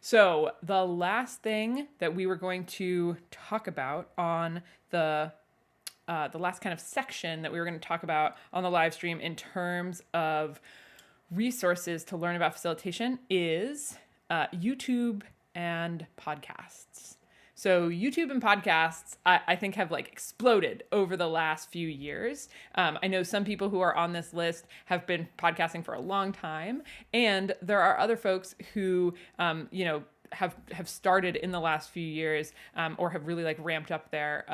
So the last thing that we were going to talk about on the last kind of section that we were going to talk about on the live stream in terms of resources to learn about facilitation is YouTube and podcasts. So YouTube and podcasts, I think, have like exploded over the last few years. I know some people who are on this list have been podcasting for a long time, and there are other folks who, have started in the last few years, or have really like ramped up their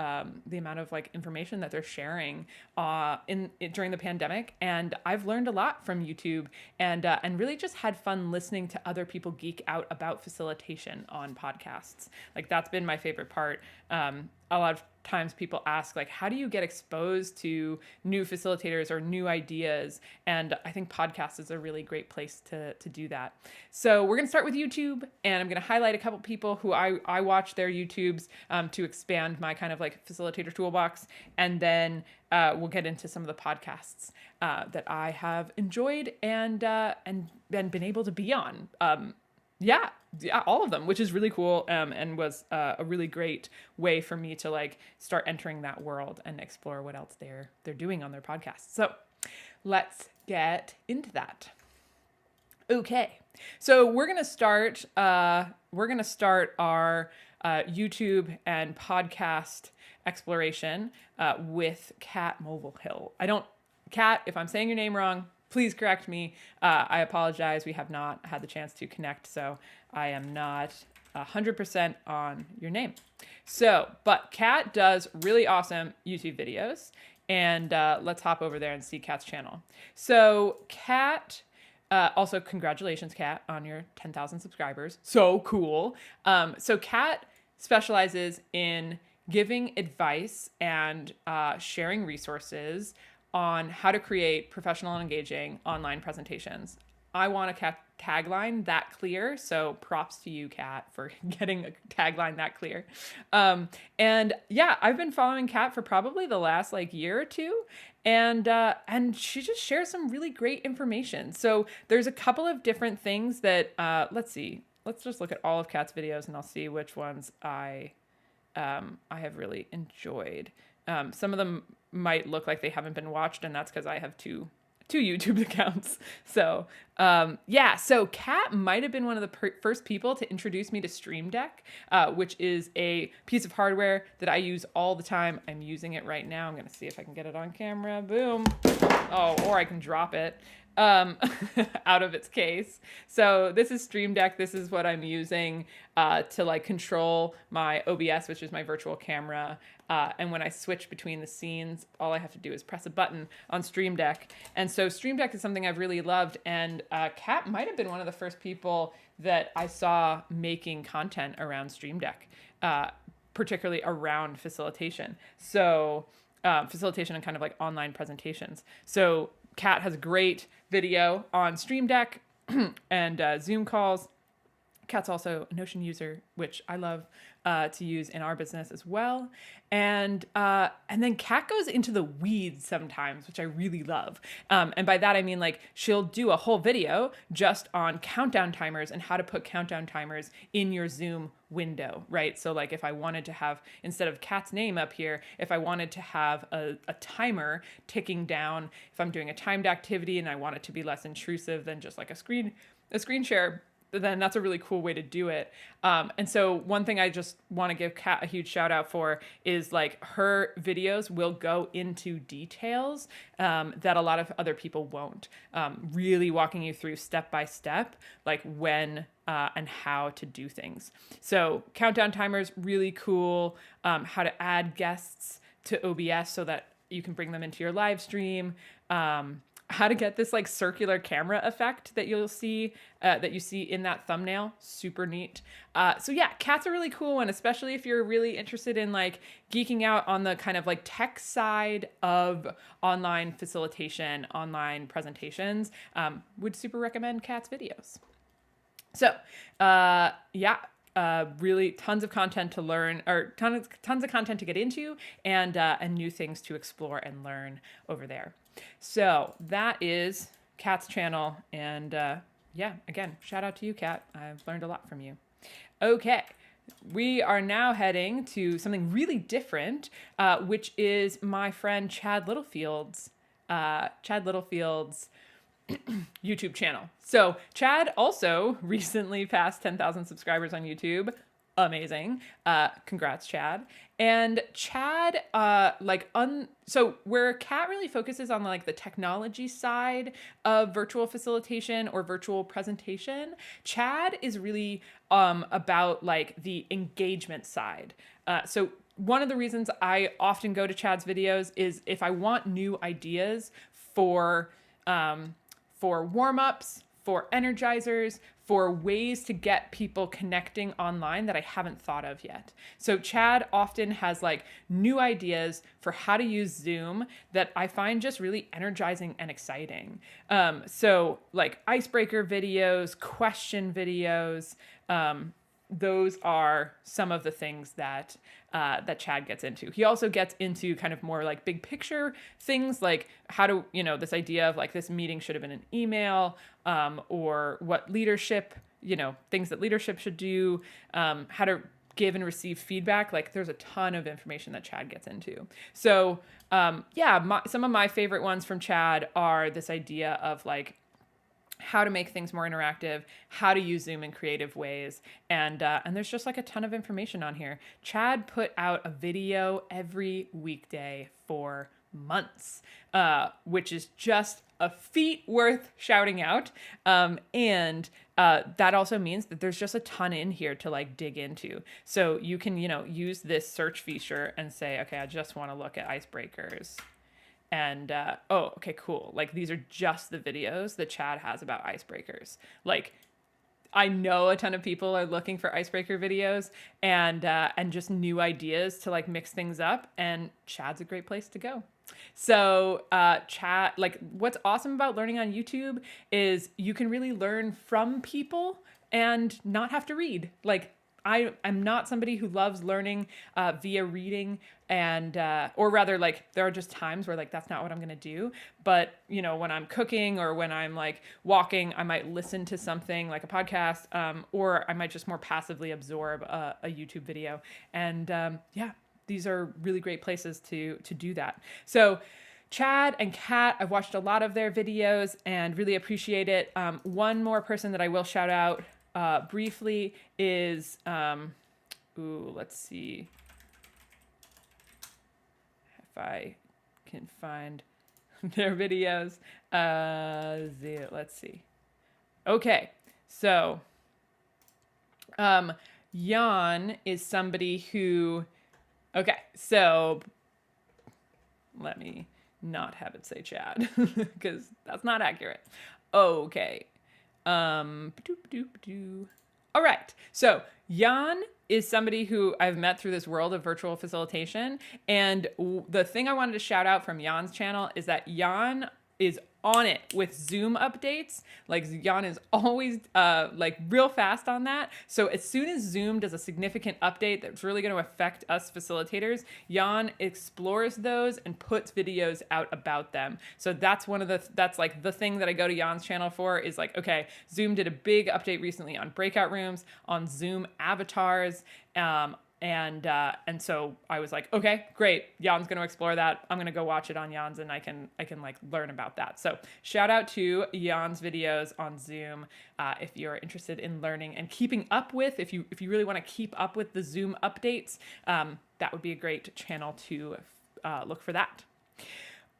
the amount of like information that they're sharing during the pandemic. And I've learned a lot from YouTube, and really just had fun listening to other people geek out about facilitation on podcasts. Like that's been my favorite part. A lot of times people ask, like, how do you get exposed to new facilitators or new ideas? And I think podcast is a really great place to do that. So we're going to start with YouTube, and I'm going to highlight a couple people who I watch their YouTubes to expand my kind of like facilitator toolbox. And then we'll get into some of the podcasts that I have enjoyed and been able to be on. Yeah, all of them, which is really cool, and was a really great way for me to like start entering that world and explore what else they're doing on their podcasts. So let's get into that. Okay, so we're gonna start our YouTube and podcast exploration with Kat Mulvihill. Kat, if I'm saying your name wrong, please correct me. I apologize. We have not had the chance to connect, so I am not 100% on your name. So, but Kat does really awesome YouTube videos, and let's hop over there and see Kat's channel. So Kat, also congratulations, Kat, on your 10,000 subscribers. So cool. So Kat specializes in giving advice and sharing resources on how to create professional and engaging online presentations. I want a tagline that clear, so props to you, Kat, for getting a tagline that clear. And yeah, I've been following Kat for probably the last like year or two, and she just shares some really great information. So there's a couple of different things that let's see. Let's just look at all of Kat's videos, and I'll see which ones I have really enjoyed. Some of them might look like they haven't been watched, and that's because I have two YouTube accounts. So so Kat might have been one of the first people to introduce me to Streamdeck, which is a piece of hardware that I use all the time. I'm using it right now. I'm gonna see if I can get it on camera. Boom. Oh, or I can drop it out of its case. So this is Streamdeck. This is what I'm using to like control my OBS, which is my virtual camera. And when I switch between the scenes, all I have to do is press a button on Streamdeck. And so Streamdeck is something I've really loved. And Kat might have been one of the first people that I saw making content around Streamdeck, particularly around facilitation. So facilitation and kind of like online presentations. So Kat has a great video on Streamdeck and Zoom calls. Kat's also a Notion user, which I love to use in our business as well. And then Kat goes into the weeds sometimes, which I really love. And by that, I mean like she'll do a whole video just on countdown timers and how to put countdown timers in your Zoom window, right? So like if I wanted to have, instead of Kat's name up here, if I wanted to have a timer ticking down, if I'm doing a timed activity and I want it to be less intrusive than just like a screen share, then that's a really cool way to do it. And so one thing I just want to give Kat a huge shout out for is like her videos will go into details that a lot of other people won't. Really walking you through step by step, like when and how to do things. So countdown timers, really cool. How to add guests to OBS so that you can bring them into your live stream. How to get this like circular camera effect that you'll see, that you see in that thumbnail. Super neat. So yeah, Kat's a really cool one, especially if you're really interested in like geeking out on the kind of like tech side of online facilitation, online presentations. Would super recommend Kat's videos. So really tons of content to learn, or tons of content to get into, and new things to explore and learn over there. So that is Kat's channel, and yeah, again, shout out to you, Kat. I've learned a lot from you. Okay. We are now heading to something really different, which is my friend Chad Littlefield's YouTube channel. So Chad also recently passed 10,000 subscribers on YouTube. Amazing. Congrats, Chad. And Chad, so where Kat really focuses on like the technology side of virtual facilitation or virtual presentation, Chad is really about like the engagement side. So one of the reasons I often go to Chad's videos is if I want new ideas for warm-ups, for energizers, for ways to get people connecting online that I haven't thought of yet. So Chad often has like new ideas for how to use Zoom that I find just really energizing and exciting. So like icebreaker videos, question videos, those are some of the things that Chad gets into. He also gets into kind of more like big picture things, like how to, this idea of like this meeting should have been an email, or what leadership, things that leadership should do, how to give and receive feedback. Like there's a ton of information that Chad gets into. So some of my favorite ones from Chad are this idea of like how to make things more interactive, how to use Zoom in creative ways. And there's just like a ton of information on here. Chad put out a video every weekday for months, which is just a feat worth shouting out. And that also means that there's just a ton in here to like dig into. So you can, use this search feature and say, okay, I just want to look at icebreakers. And, okay, cool. Like these are just the videos that Chad has about icebreakers. Like I know a ton of people are looking for icebreaker videos and just new ideas to like mix things up. And Chad's a great place to go. So, Chad, like what's awesome about learning on YouTube is you can really learn from people and not have to read. Like I'm not somebody who loves learning via reading, and or rather like there are just times where like that's not what I'm gonna do. But when I'm cooking or when I'm like walking, I might listen to something like a podcast, or I might just more passively absorb a YouTube video. And these are really great places to do that. So Chad and Kat, I've watched a lot of their videos and really appreciate it. One more person that I will shout out briefly is, let's see if I can find their videos. Let's see. Okay, so Jan is somebody who, okay, so let me not have it say Chad because that's not accurate. Okay. All right. So Jan is somebody who I've met through this world of virtual facilitation. And the thing I wanted to shout out from Jan's channel is that Jan is on it with Zoom updates. Like Jan is always like real fast on that. So as soon as Zoom does a significant update that's really going to affect us facilitators, Jan explores those and puts videos out about them. So that's that's like the thing that I go to Jan's channel for is like, okay, Zoom did a big update recently on breakout rooms, on Zoom avatars, and so I was like, okay, great. Jan's going to explore that. I'm going to go watch it on Jan's and I can like learn about that. So shout out to Jan's videos on Zoom. If you're interested in learning and keeping up with, if you really want to keep up with the Zoom updates, that would be a great channel to look for that.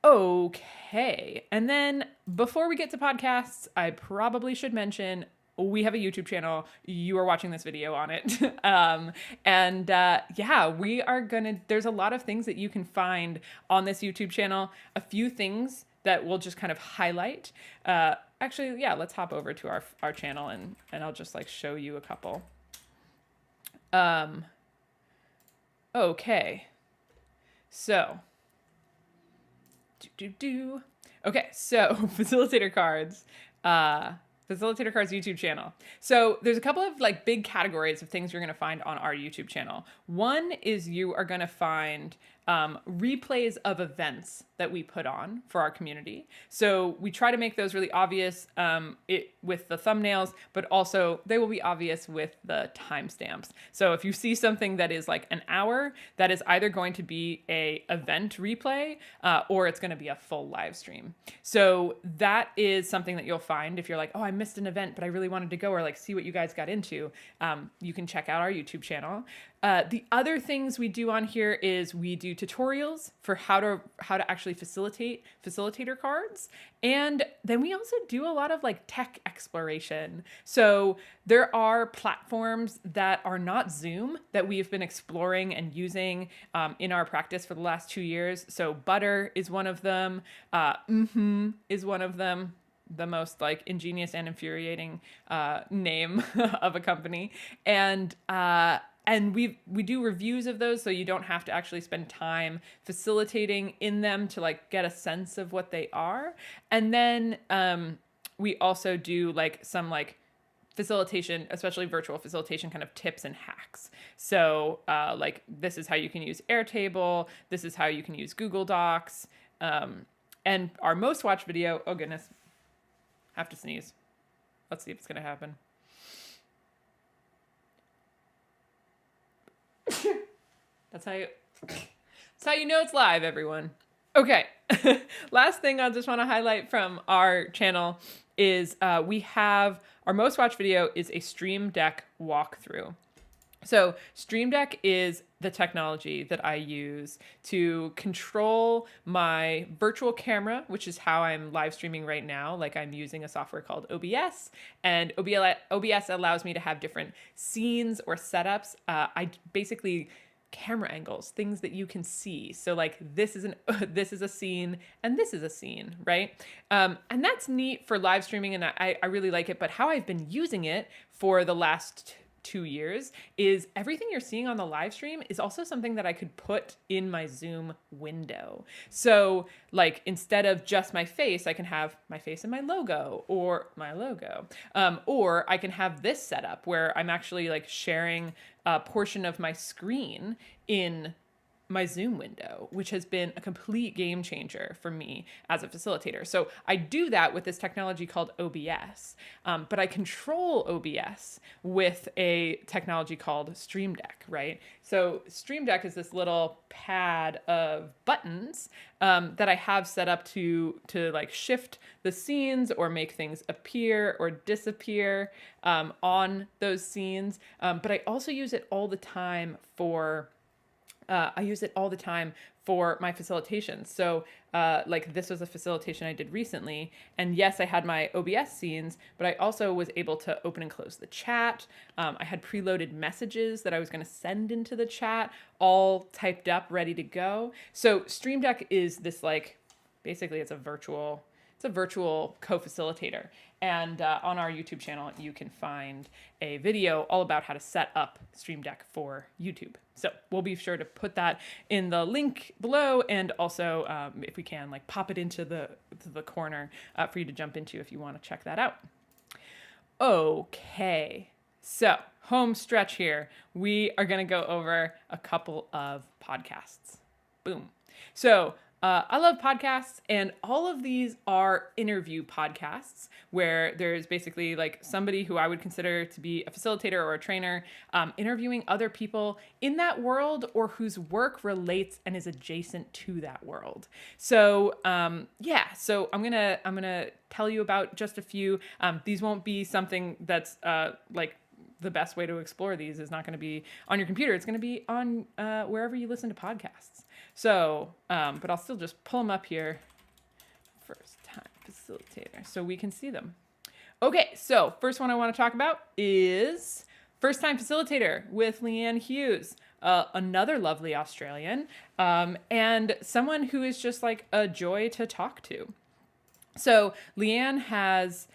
Okay. And then before we get to podcasts, I probably should mention we have a YouTube channel. You are watching this video on it. We are there's a lot of things that you can find on this YouTube channel. A few things that we'll just kind of highlight. Let's hop over to our channel and I'll just like show you a couple. Okay. So, Okay, so Facilitator Cards. Facilitator Cards YouTube channel. So there's a couple of like big categories of things you're going to find on our YouTube channel. One is you are going to find replays of events that we put on for our community. So we try to make those really obvious with the thumbnails, but also they will be obvious with the timestamps. So if you see something that is like an hour, that is either going to be a event replay or it's going to be a full live stream. So that is something that you'll find if you're like, oh, I missed an event, but I really wanted to go or like see what you guys got into. You can check out our YouTube channel. The other things we do on here is we do tutorials for how to actually facilitate facilitator cards. And then we also do a lot of like tech exploration. So there are platforms that are not Zoom that we've been exploring and using in our practice for the last 2 years. So Butter is one of them. Is one of them. The most like ingenious and infuriating name of a company. And we do reviews of those, so you don't have to actually spend time facilitating in them to like get a sense of what they are. And then we also do like some like facilitation, especially virtual facilitation kind of tips and hacks. So like this is how you can use Airtable. This is how you can use Google Docs. And our most watched video, oh goodness, have to sneeze. Let's see if it's going to happen. That's how you know it's live, everyone. Okay. Last thing I just want to highlight from our channel is we have our most watched video is a Streamdeck walkthrough. So Streamdeck is the technology that I use to control my virtual camera, which is how I'm live streaming right now. Like I'm using a software called OBS, and OBS allows me to have different scenes or setups. I basically camera angles, things that you can see. So like this is a scene and this is a scene, right? And that's neat for live streaming, and I really like it. But how I've been using it for the last 2 years is everything you're seeing on the live stream is also something that I could put in my Zoom window. So like instead of just my face, I can have my face and my logo, or I can have this setup where I'm actually like sharing a portion of my screen in my Zoom window, which has been a complete game changer for me as a facilitator. So I do that with this technology called OBS, but I control OBS with a technology called Streamdeck, right? So Streamdeck is this little pad of buttons that I have set up to like shift the scenes or make things appear or disappear on those scenes. But I also use it all the time for my facilitations. So like this was a facilitation I did recently, and yes, I had my OBS scenes, but I also was able to open and close the chat. I had preloaded messages that I was going to send into the chat, all typed up, ready to go. So Streamdeck is this like, basically it's a virtual co-facilitator. And on our YouTube channel, you can find a video all about how to set up Streamdeck for YouTube. So we'll be sure to put that in the link below, and also if we can, like pop it into the corner for you to jump into if you want to check that out. Okay, so home stretch here. We are going to go over a couple of podcasts. Boom. So I love podcasts, and all of these are interview podcasts where there's basically like somebody who I would consider to be a facilitator or a trainer interviewing other people in that world or whose work relates and is adjacent to that world. So so I'm gonna tell you about just a few. These won't be something that's like the best way to explore these is not going to be on your computer. It's going to be on wherever you listen to podcasts. So, but I'll still just pull them up here. First time facilitator, so we can see them. Okay, so first one I want to talk about is First Time Facilitator with Leanne Hughes, another lovely Australian, and someone who is just like a joy to talk to. So Leanne has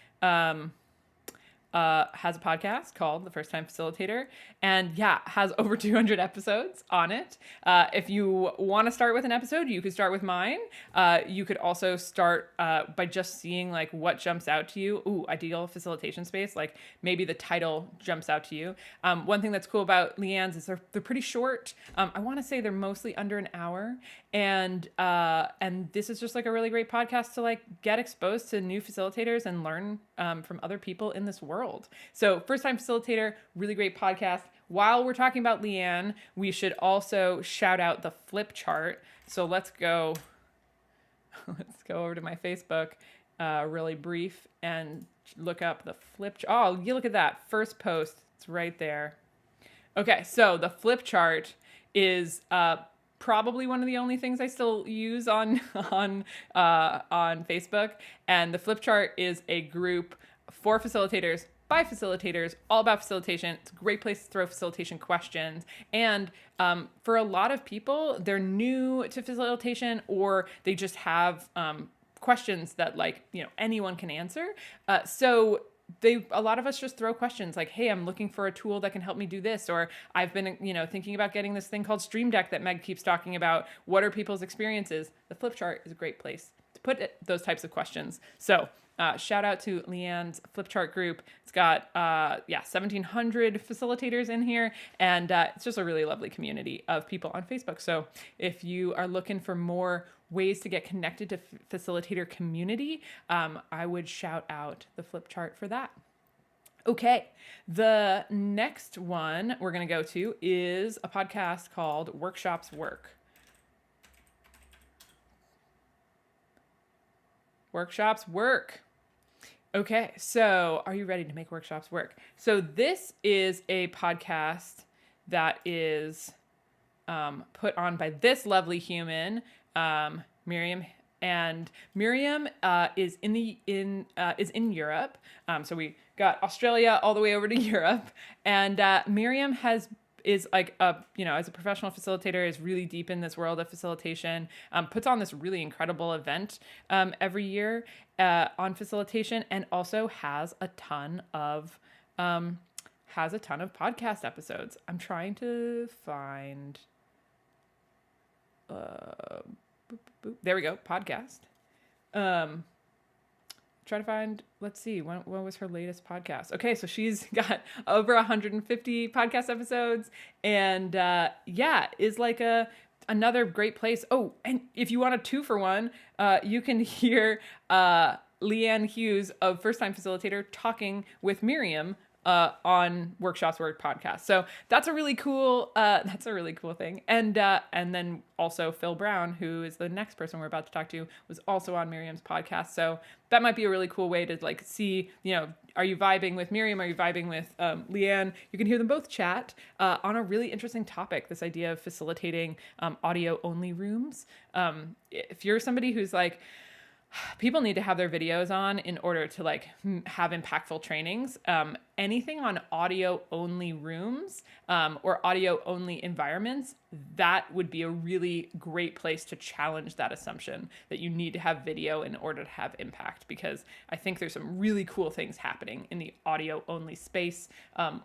has a podcast called The First Time Facilitator, and has over 200 episodes on it. If you want to start with an episode, you could start with mine. You could also start by just seeing like what jumps out to you. Ooh, ideal facilitation space. Like maybe the title jumps out to you. One thing that's cool about Leanne's is they're pretty short. I want to say they're mostly under an hour, and this is just like a really great podcast to like get exposed to new facilitators and learn from other people in this world. So First Time Facilitator, really great podcast. While we're talking about Leanne, we should also shout out the flip chart. So let's go over to my Facebook, really brief, and look up the flip chart. Oh, you look at that first post. It's right there. Okay, so the flip chart is probably one of the only things I still use on Facebook. And the flip chart is a group for facilitators, by facilitators, all about facilitation. It's a great place to throw facilitation questions. And for a lot of people, they're new to facilitation, or they just have questions that like, anyone can answer. So a lot of us just throw questions like, hey, I'm looking for a tool that can help me do this. Or I've been, thinking about getting this thing called Streamdeck that Meg keeps talking about. What are people's experiences? The flip chart is a great place to put those types of questions. So shout out to Leanne's flip chart group. It's got 1,700 facilitators in here, and it's just a really lovely community of people on Facebook. So if you are looking for more ways to get connected to facilitator community, I would shout out the flip chart for that. Okay, the next one we're going to go to is a podcast called Workshops Work. Workshops Work. Okay, so are you ready to make workshops work? So this is a podcast that is put on by this lovely human, Miriam, and Miriam is in Europe. So we got Australia all the way over to Europe, and Miriam is like as a professional facilitator, is really deep in this world of facilitation, puts on this really incredible event every year on facilitation, and also has a ton of podcast episodes. I'm trying to find there we go, podcast. Try to find, let's see, when was her latest podcast? Okay, so she's got over 150 podcast episodes, and is like another great place. Oh, and if you want a 2-for-1, you can hear Leanne Hughes of First Time Facilitator talking with Miriam on Workshops Work podcast. So that's a really cool thing. And then also Phil Brown, who is the next person we're about to talk to, was also on Miriam's podcast. So that might be a really cool way to like see, are you vibing with Miriam? Are you vibing with Leanne? You can hear them both chat on a really interesting topic, this idea of facilitating audio only rooms. If you're somebody who's like, people need to have their videos on in order to like have impactful trainings. Anything on audio only rooms or audio only environments, that would be a really great place to challenge that assumption that you need to have video in order to have impact, because I think there's some really cool things happening in the audio only space,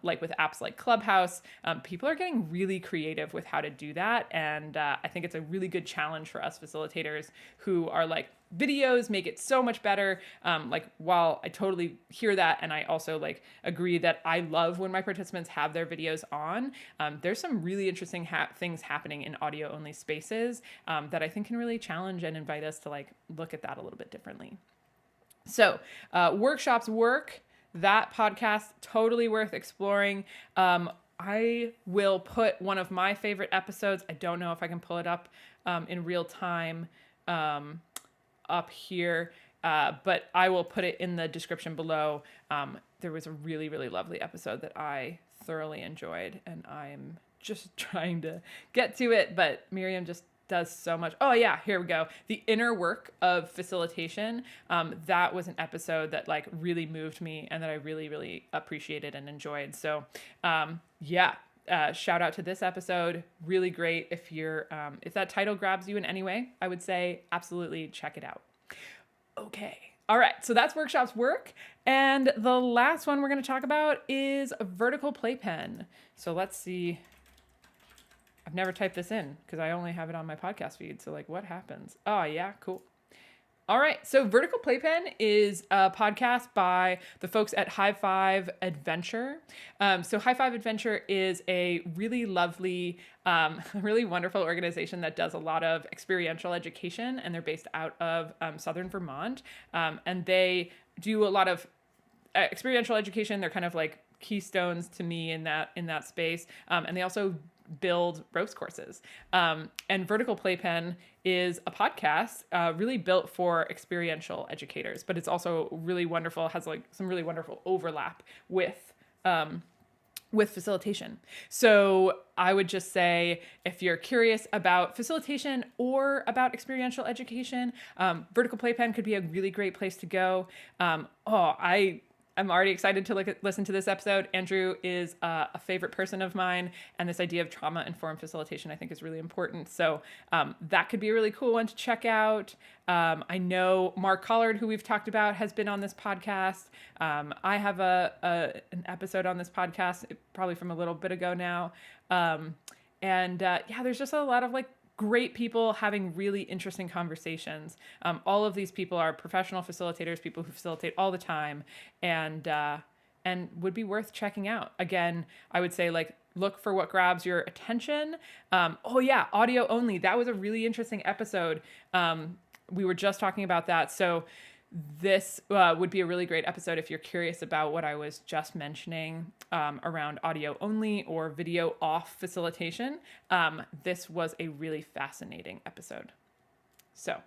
like with apps like Clubhouse. People are getting really creative with how to do that, and I think it's a really good challenge for us facilitators who are like, videos make it so much better. Like, while I totally hear that, and I also like agree that I love when my participants have their videos on, there's some really interesting things happening in audio only spaces that I think can really challenge and invite us to like look at that a little bit differently. So Workshops Work, that podcast, totally worth exploring. I will put one of my favorite episodes, I don't know if I can pull it up in real time, up here, but I will put it in the description below. There was a really, really lovely episode that I thoroughly enjoyed, and I'm just trying to get to it, but Miriam just does so much. Oh yeah, here we go. The Inner Work of Facilitation. That was an episode that like really moved me and that I really, really appreciated and enjoyed. So shout out to this episode. Really great. If if that title grabs you in any way, I would say absolutely check it out. Okay, All right, so that's workshops work. And the last one we're going to talk about is a vertical playpen. So let's see. I've never typed this in because I only have it on my podcast feed. So like, what happens? Oh yeah, cool. All right, so Vertical Playpen is a podcast by the folks at High Five Adventure. So High Five Adventure is a really lovely, really wonderful organization that does a lot of experiential education, and they're based out of Southern Vermont. And they do a lot of experiential education. They're kind of like keystones to me in that space. And they also build ropes courses. And Vertical Playpen is a podcast really built for experiential educators, but it's also really wonderful, has like some really wonderful overlap with facilitation. So I would just say, if you're curious about facilitation or about experiential education, Vertical Playpen could be a really great place to go. I'm already excited to listen to this episode. Andrew is a favorite person of mine, and this idea of trauma-informed facilitation I think is really important. So that could be a really cool one to check out. I know Mark Collard, who we've talked about, has been on this podcast. I have an episode on this podcast, probably from a little bit ago now. There's just a lot of like great people having really interesting conversations. All of these people are professional facilitators, people who facilitate all the time, and would be worth checking out. Again, I would say like look for what grabs your attention. Audio only. That was a really interesting episode. We were just talking about that. So this would be a really great episode if you're curious about what I was just mentioning around audio only or video off facilitation. This was a really fascinating episode. So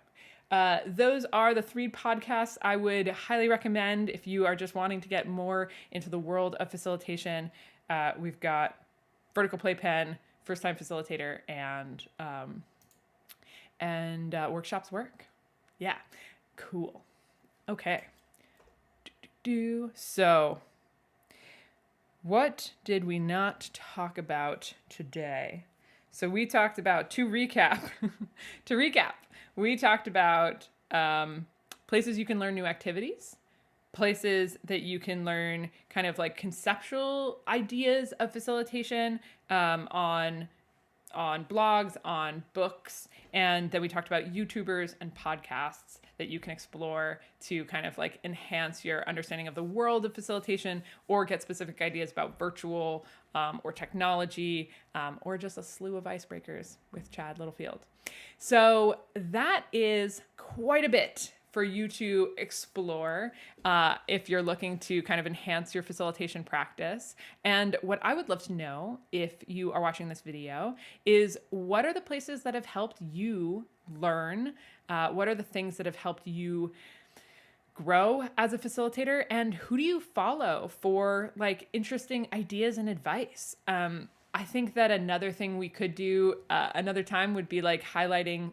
those are the 3 podcasts I would highly recommend if you are just wanting to get more into the world of facilitation. We've got Vertical Playpen, First Time Facilitator, and Workshops Work. Yeah, cool. Okay. So, what did we not talk about today? So we talked about, to recap, we talked about places you can learn new activities, places that you can learn kind of like conceptual ideas of facilitation on blogs, on books, and then we talked about YouTubers and podcasts that you can explore to kind of like enhance your understanding of the world of facilitation or get specific ideas about virtual or technology or just a slew of icebreakers with Chad Littlefield. So that is quite a bit for you to explore if you're looking to kind of enhance your facilitation practice. And what I would love to know, if you are watching this video, is what are the places that have helped you learn? What are the things that have helped you grow as a facilitator? And who do you follow for like interesting ideas and advice? I think that another thing we could do another time would be like highlighting,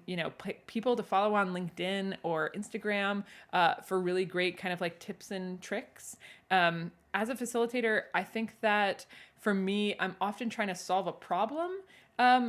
people to follow on LinkedIn or Instagram for really great kind of like tips and tricks. As a facilitator, I think that for me, I'm often trying to solve a problem.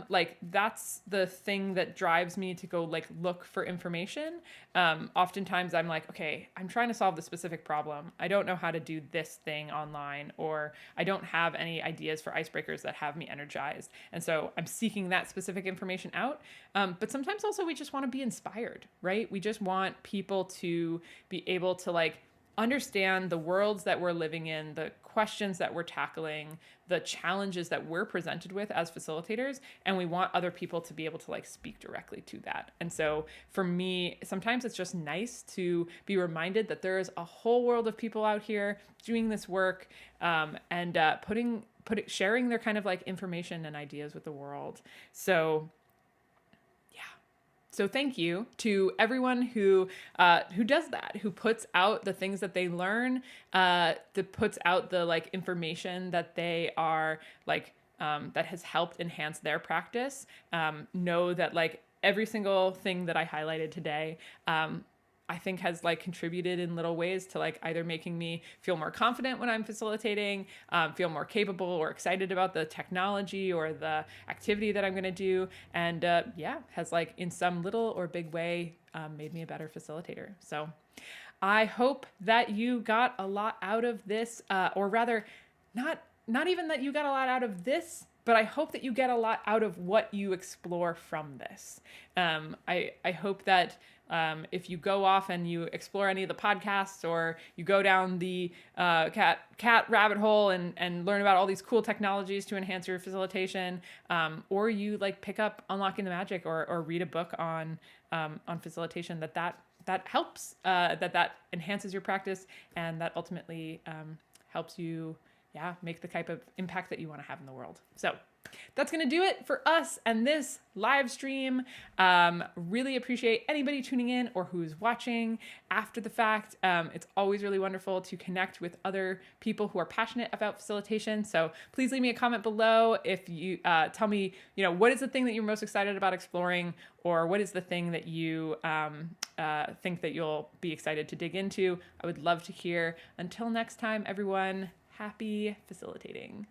Like that's the thing that drives me to go like look for information. Oftentimes I'm like, okay, I'm trying to solve the specific problem. I don't know how to do this thing online, or I don't have any ideas for icebreakers that have me energized. And so I'm seeking that specific information out. But sometimes also we just want to be inspired, right? We just want people to be able to like understand the worlds that we're living in, the questions that we're tackling, the challenges that we're presented with as facilitators, and we want other people to be able to like speak directly to that. And so for me, sometimes it's just nice to be reminded that there is a whole world of people out here doing this work and sharing their kind of like information and ideas with the world. So thank you to everyone who does that, who puts out the things that they learn, that puts out the like information that they are like that has helped enhance their practice. Know that like every single thing that I highlighted today, I think has like contributed in little ways to like either making me feel more confident when I'm facilitating, feel more capable or excited about the technology or the activity that I'm going to do. And has like in some little or big way made me a better facilitator. So I hope that you got a lot out of this, or rather, not even that you got a lot out of this, but I hope that you get a lot out of what you explore from this. I hope that if you go off and you explore any of the podcasts, or you go down the cat rabbit hole and learn about all these cool technologies to enhance your facilitation, or you like pick up Unlocking the Magic, or read a book on facilitation, that helps, that enhances your practice, and that ultimately helps you make the type of impact that you want to have in the world. So that's going to do it for us and this live stream. Really appreciate anybody tuning in or who's watching after the fact. It's always really wonderful to connect with other people who are passionate about facilitation. So please leave me a comment below if you tell me, what is the thing that you're most excited about exploring, or what is the thing that you think that you'll be excited to dig into. I would love to hear. Until next time, everyone, happy facilitating.